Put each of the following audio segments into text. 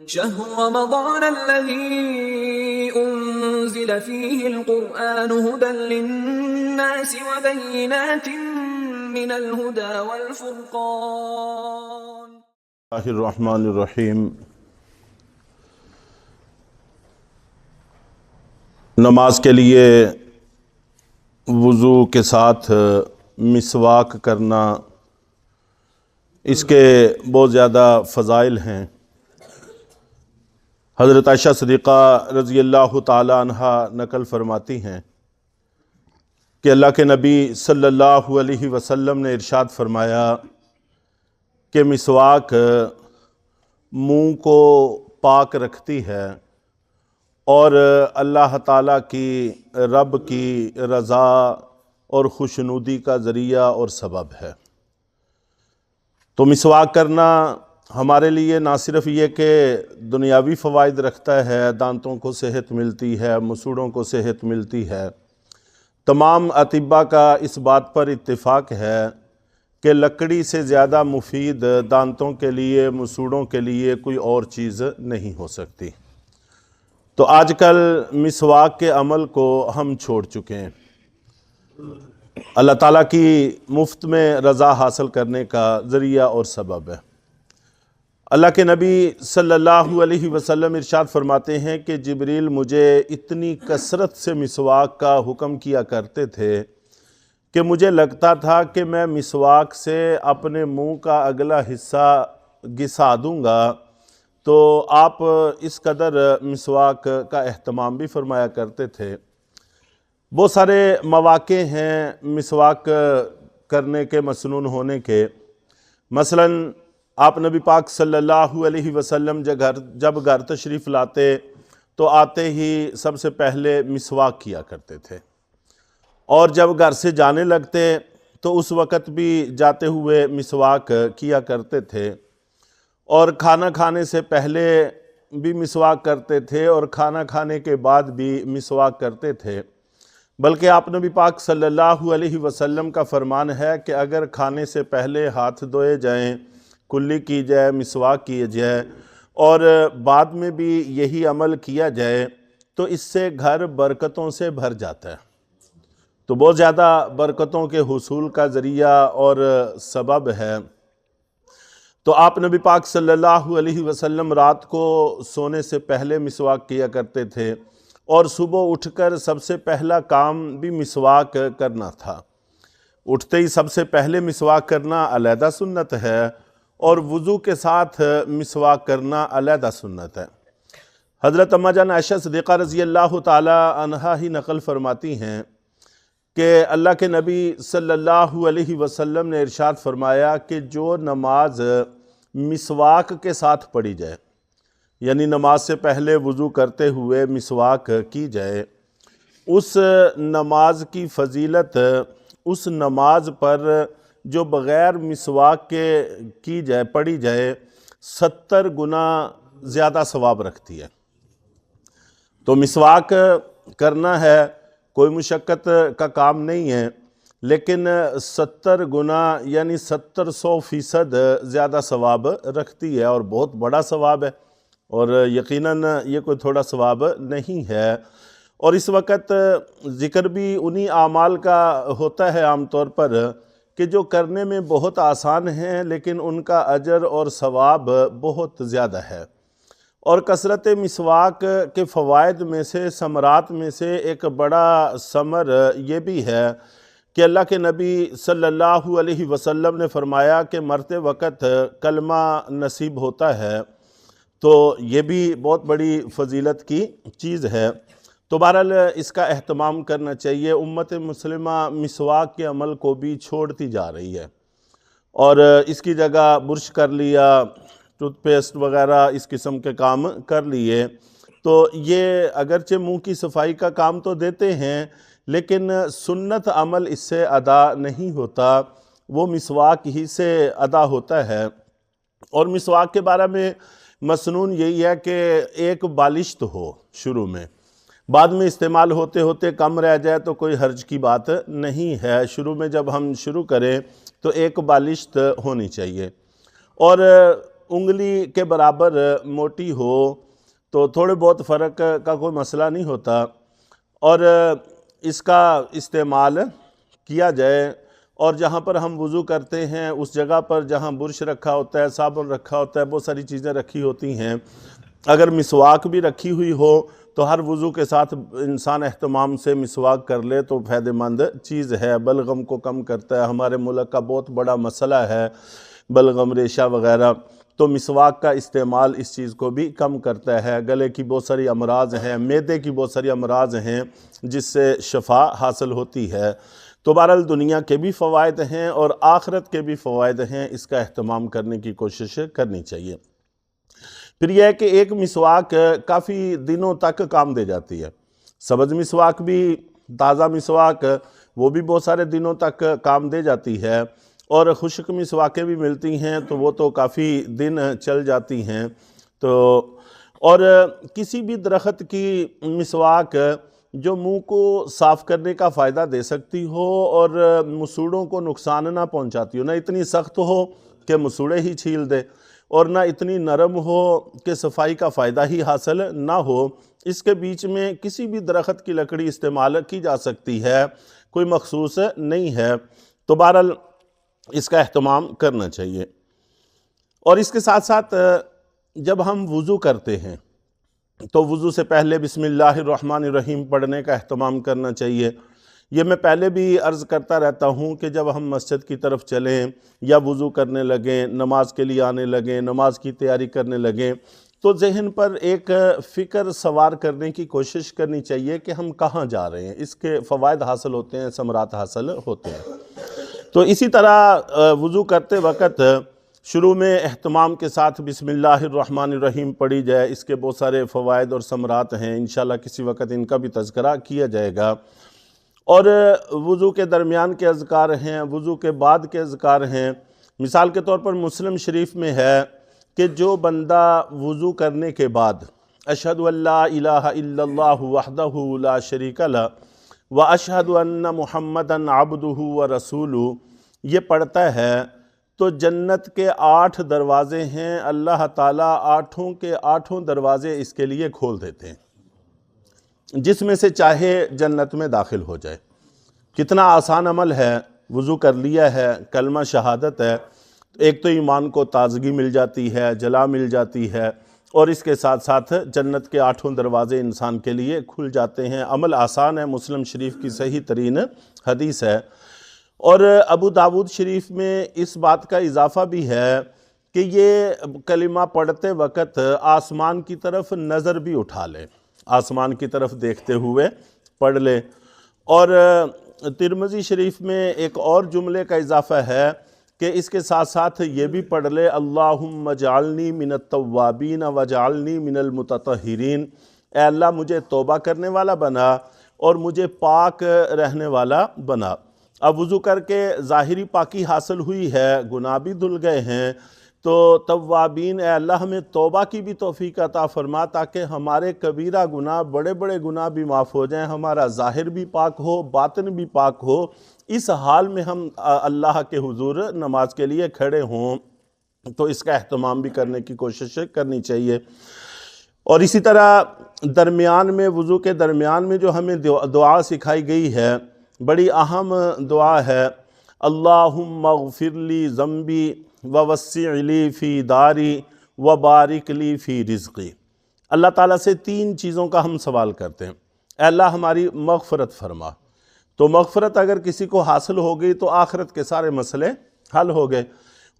شهر رمضان الذي أنزل فيه القرآن هدى للناس وبينات من الهدى والفرقان. اللہ الرحمن الرحیم۔ نماز کے لیے وضو کے ساتھ مسواک کرنا، اس کے بہت زیادہ فضائل ہیں۔ حضرت عائشہ صدیقہ رضی اللہ تعالی عنہ نقل فرماتی ہیں کہ اللہ کے نبی صلی اللہ علیہ وسلم نے ارشاد فرمایا کہ مسواک منہ کو پاک رکھتی ہے اور اللہ تعالیٰ کی رب کی رضا اور خوشنودی کا ذریعہ اور سبب ہے۔ تو مسواک کرنا ہمارے لیے نہ صرف یہ کہ دنیاوی فوائد رکھتا ہے، دانتوں کو صحت ملتی ہے، مسوڑوں کو صحت ملتی ہے، تمام اطباء کا اس بات پر اتفاق ہے کہ لکڑی سے زیادہ مفید دانتوں کے لیے، مسوڑوں کے لیے کوئی اور چیز نہیں ہو سکتی۔ تو آج کل مسواک کے عمل کو ہم چھوڑ چکے ہیں۔ اللہ تعالیٰ کی مفت میں رضا حاصل کرنے کا ذریعہ اور سبب ہے۔ اللہ کے نبی صلی اللہ علیہ وسلم ارشاد فرماتے ہیں کہ جبریل مجھے اتنی کثرت سے مسواک کا حکم کیا کرتے تھے کہ مجھے لگتا تھا کہ میں مسواک سے اپنے منہ کا اگلا حصہ گھسا دوں گا۔ تو آپ اس قدر مسواک کا اہتمام بھی فرمایا کرتے تھے۔ بہت سارے مواقع ہیں مسواک کرنے کے، مسنون ہونے کے۔ مثلاً آپ نبی پاک صلی اللہ علیہ وسلم جب گھر تشریف لاتے تو آتے ہی سب سے پہلے مسواک کیا کرتے تھے، اور جب گھر سے جانے لگتے تو اس وقت بھی جاتے ہوئے مسواک کیا کرتے تھے، اور کھانا کھانے سے پہلے بھی مسواک کرتے تھے، اور کھانا کھانے کے بعد بھی مسواک کرتے تھے۔ بلکہ آپ نبی پاک صلی اللہ علیہ وسلم کا فرمان ہے کہ اگر کھانے سے پہلے ہاتھ دھوئے جائیں، کلی کی جائے، مسواک کی جائے، اور بعد میں بھی یہی عمل کیا جائے تو اس سے گھر برکتوں سے بھر جاتا ہے۔ تو بہت زیادہ برکتوں کے حصول کا ذریعہ اور سبب ہے۔ تو آپ نبی پاک صلی اللہ علیہ وسلم رات کو سونے سے پہلے مسواک کیا کرتے تھے، اور صبح اٹھ کر سب سے پہلا کام بھی مسواک کرنا تھا۔ اٹھتے ہی سب سے پہلے مسواک کرنا علیحدہ سنت ہے، اور وضو کے ساتھ مسواک کرنا علیحدہ سنت ہے۔ حضرت اماں جان عائشہ صدیقہ رضی اللہ تعالی عنہا ہی نقل فرماتی ہیں کہ اللہ کے نبی صلی اللہ علیہ وسلم نے ارشاد فرمایا کہ جو نماز مسواک کے ساتھ پڑھی جائے، یعنی نماز سے پہلے وضو کرتے ہوئے مسواک کی جائے، اس نماز کی فضیلت اس نماز پر جو بغیر مسواک کے کی جائے، پڑھی جائے، 70 گنا زیادہ ثواب رکھتی ہے۔ تو مسواک کرنا ہے، کوئی مشقت کا کام نہیں ہے، لیکن 70 گنا یعنی 100% زیادہ ثواب رکھتی ہے، اور بہت بڑا ثواب ہے، اور یقیناً یہ کوئی تھوڑا ثواب نہیں ہے۔ اور اس وقت ذکر بھی انہی اعمال کا ہوتا ہے عام طور پر کہ جو کرنے میں بہت آسان ہیں، لیکن ان کا اجر اور ثواب بہت زیادہ ہے۔ اور کثرت مسواک کے فوائد میں سے، ثمرات میں سے ایک بڑا ثمر یہ بھی ہے کہ اللہ کے نبی صلی اللہ علیہ وسلم نے فرمایا کہ مرتے وقت کلمہ نصیب ہوتا ہے، تو یہ بھی بہت بڑی فضیلت کی چیز ہے۔ تو بہرحال اس کا اہتمام کرنا چاہیے۔ امت مسلمہ مسواک کے عمل کو بھی چھوڑتی جا رہی ہے، اور اس کی جگہ برش کر لیا، ٹوتھ پیسٹ وغیرہ اس قسم کے کام کر لیے۔ تو یہ اگرچہ منہ کی صفائی کا کام تو دیتے ہیں، لیکن سنت عمل اس سے ادا نہیں ہوتا، وہ مسواک ہی سے ادا ہوتا ہے۔ اور مسواک کے بارے میں مسنون یہی ہے کہ ایک بالشت ہو شروع میں، بعد میں استعمال ہوتے ہوتے کم رہ جائے تو کوئی حرج کی بات نہیں ہے۔ شروع میں جب ہم شروع کریں تو ایک بالشت ہونی چاہیے۔ اور انگلی کے برابر موٹی ہو تو تھوڑے بہت فرق کا کوئی مسئلہ نہیں ہوتا، اور اس کا استعمال کیا جائے، اور جہاں پر ہم وضو کرتے ہیں اس جگہ پر جہاں برش رکھا ہوتا ہے، صابن رکھا ہوتا ہے، بہت ساری چیزیں رکھی ہوتی ہیں، اگر مسواک بھی رکھی ہوئی ہو تو ہر وضو کے ساتھ انسان اہتمام سے مسواک کر لے تو فائدہ مند چیز ہے، بلغم کو کم کرتا ہے۔ ہمارے ملک کا بہت بڑا مسئلہ ہے بلغم، ریشہ وغیرہ، تو مسواک کا استعمال اس چیز کو بھی کم کرتا ہے۔ گلے کی بہت ساری امراض ہیں، معدے کی بہت ساری امراض ہیں جس سے شفا حاصل ہوتی ہے۔ تو بہرحال دنیا کے بھی فوائد ہیں اور آخرت کے بھی فوائد ہیں، اس کا اہتمام کرنے کی کوشش کرنی چاہیے۔ پھر یہ ہے کہ ایک مسواک کافی دنوں تک کام دے جاتی ہے، سبز مسواک بھی، تازہ مسواک وہ بھی بہت سارے دنوں تک کام دے جاتی ہے، اور خشک مسواکیں بھی ملتی ہیں تو وہ تو کافی دن چل جاتی ہیں۔ تو اور کسی بھی درخت کی مسواک جو منہ کو صاف کرنے کا فائدہ دے سکتی ہو اور مسوڑوں کو نقصان نہ پہنچاتی ہو، نہ اتنی سخت ہو کہ مسوڑے ہی چھیل دے اور نہ اتنی نرم ہو کہ صفائی کا فائدہ ہی حاصل نہ ہو، اس کے بیچ میں کسی بھی درخت کی لکڑی استعمال کی جا سکتی ہے، کوئی مخصوص نہیں ہے۔ تو بہرحال اس کا اہتمام کرنا چاہیے۔ اور اس کے ساتھ ساتھ جب ہم وضو کرتے ہیں تو وضو سے پہلے بسم اللہ الرحمن الرحیم پڑھنے کا اہتمام کرنا چاہیے۔ یہ میں پہلے بھی عرض کرتا رہتا ہوں کہ جب ہم مسجد کی طرف چلیں یا وضو کرنے لگیں، نماز کے لیے آنے لگیں، نماز کی تیاری کرنے لگیں، تو ذہن پر ایک فکر سوار کرنے کی کوشش کرنی چاہیے کہ ہم کہاں جا رہے ہیں، اس کے فوائد حاصل ہوتے ہیں، ثمرات حاصل ہوتے ہیں۔ تو اسی طرح وضو کرتے وقت شروع میں اہتمام کے ساتھ بسم اللہ الرحمن الرحیم پڑھی جائے، اس کے بہت سارے فوائد اور ثمرات ہیں، انشاءاللہ کسی وقت ان کا بھی تذکرہ کیا جائے گا۔ اور وضو کے درمیان کے اذکار ہیں، وضو کے بعد کے اذکار ہیں۔ مثال کے طور پر مسلم شریف میں ہے کہ جو بندہ وضو کرنے کے بعد اشہد ان لا الہ الا اللہ وحدہ لا شریک لہ واشہد ان محمدا عبدہ ورسولہ یہ پڑھتا ہے تو جنت کے 8 دروازے ہیں، اللہ تعالیٰ 8 کے 8 دروازے اس کے لیے کھول دیتے ہیں، جس میں سے چاہے جنت میں داخل ہو جائے۔ کتنا آسان عمل ہے، وضو کر لیا ہے، کلمہ شہادت ہے، ایک تو ایمان کو تازگی مل جاتی ہے، جلا مل جاتی ہے، اور اس کے ساتھ ساتھ جنت کے 8 دروازے انسان کے لیے کھل جاتے ہیں۔ عمل آسان ہے، مسلم شریف کی صحیح ترین حدیث ہے۔ اور ابو داود شریف میں اس بات کا اضافہ بھی ہے کہ یہ کلمہ پڑھتے وقت آسمان کی طرف نظر بھی اٹھا لے، آسمان کی طرف دیکھتے ہوئے پڑھ لے۔ اور ترمذی شریف میں ایک اور جملے کا اضافہ ہے کہ اس کے ساتھ ساتھ یہ بھی پڑھ لے اللہم اجعلنی من التوابین واجعلنی من المتطہرین، اے اللہ مجھے توبہ کرنے والا بنا اور مجھے پاک رہنے والا بنا۔ اب وضو کر کے ظاہری پاکی حاصل ہوئی ہے، گناہ بھی دھل گئے ہیں، تو توابین اے اللہ ہمیں توبہ کی بھی توفیق عطا فرما تاکہ ہمارے کبیرہ گناہ، بڑے بڑے گناہ بھی معاف ہو جائیں، ہمارا ظاہر بھی پاک ہو، باطن بھی پاک ہو، اس حال میں ہم اللہ کے حضور نماز کے لیے کھڑے ہوں۔ تو اس کا اہتمام بھی کرنے کی کوشش کرنی چاہیے۔ اور اسی طرح درمیان میں، وضو کے درمیان میں جو ہمیں دعا سکھائی گئی ہے، بڑی اہم دعا ہے، اللہم اغفر لی ذنبی ووسع لی فی داری وبارک لی فی رزقی۔ اللہ تعالیٰ سے 3 چیزوں کا ہم سوال کرتے ہیں، اے اللہ ہماری مغفرت فرما۔ تو مغفرت اگر کسی کو حاصل ہو گئی تو آخرت کے سارے مسئلے حل ہو گئے۔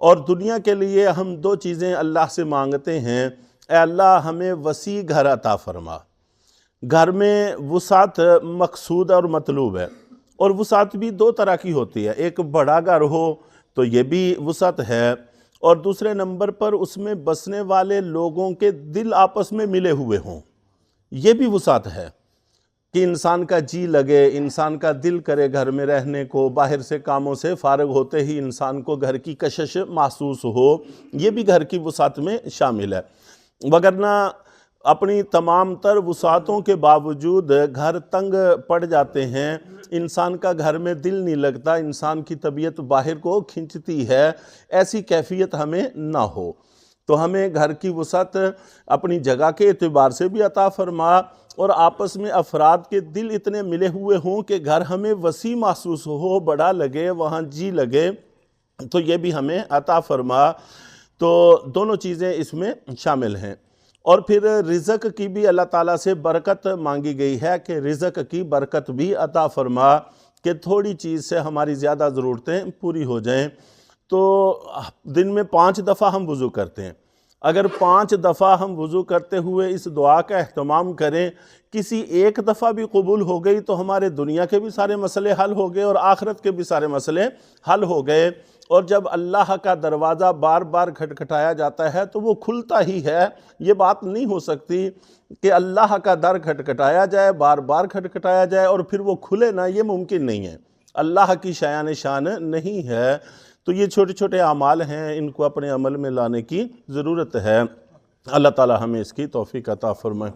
اور دنیا کے لیے ہم 2 چیزیں اللہ سے مانگتے ہیں، اے اللہ ہمیں وسیع گھر عطا فرما۔ گھر میں وسعت مقصود اور مطلوب ہے، اور وسعت بھی 2 طرح کی ہوتی ہے، ایک بڑا گھر ہو تو یہ بھی وسعت ہے، اور دوسرے نمبر پر اس میں بسنے والے لوگوں کے دل آپس میں ملے ہوئے ہوں، یہ بھی وسعت ہے کہ انسان کا جی لگے، انسان کا دل کرے گھر میں رہنے کو، باہر سے کاموں سے فارغ ہوتے ہی انسان کو گھر کی کشش محسوس ہو، یہ بھی گھر کی وسعت میں شامل ہے۔ وگرنہ اپنی تمام تر وسعتوں کے باوجود گھر تنگ پڑ جاتے ہیں، انسان کا گھر میں دل نہیں لگتا، انسان کی طبیعت باہر کو کھنچتی ہے، ایسی کیفیت ہمیں نہ ہو۔ تو ہمیں گھر کی وسعت اپنی جگہ کے اعتبار سے بھی عطا فرما، اور آپس میں افراد کے دل اتنے ملے ہوئے ہوں کہ گھر ہمیں وسیع محسوس ہو، بڑا لگے، وہاں جی لگے، تو یہ بھی ہمیں عطا فرما۔ تو دونوں چیزیں اس میں شامل ہیں۔ اور پھر رزق کی بھی اللہ تعالیٰ سے برکت مانگی گئی ہے کہ رزق کی برکت بھی عطا فرما، کہ تھوڑی چیز سے ہماری زیادہ ضرورتیں پوری ہو جائیں۔ تو دن میں 5 دفعہ ہم وضو کرتے ہیں، اگر 5 دفعہ ہم وضو کرتے ہوئے اس دعا کا اہتمام کریں، کسی ایک دفعہ بھی قبول ہو گئی تو ہمارے دنیا کے بھی سارے مسئلے حل ہو گئے اور آخرت کے بھی سارے مسئلے حل ہو گئے۔ اور جب اللہ کا دروازہ بار بار کھٹکھٹایا جاتا ہے تو وہ کھلتا ہی ہے، یہ بات نہیں ہو سکتی کہ اللہ کا در کھٹکھٹایا جائے، بار بار کھٹکھٹایا جائے اور پھر وہ کھلے نہ، یہ ممکن نہیں ہے، اللہ کی شایان شان نہیں ہے۔ تو یہ چھوٹے چھوٹے اعمال ہیں، ان کو اپنے عمل میں لانے کی ضرورت ہے۔ اللہ تعالی ہمیں اس کی توفیق عطا فرمائے۔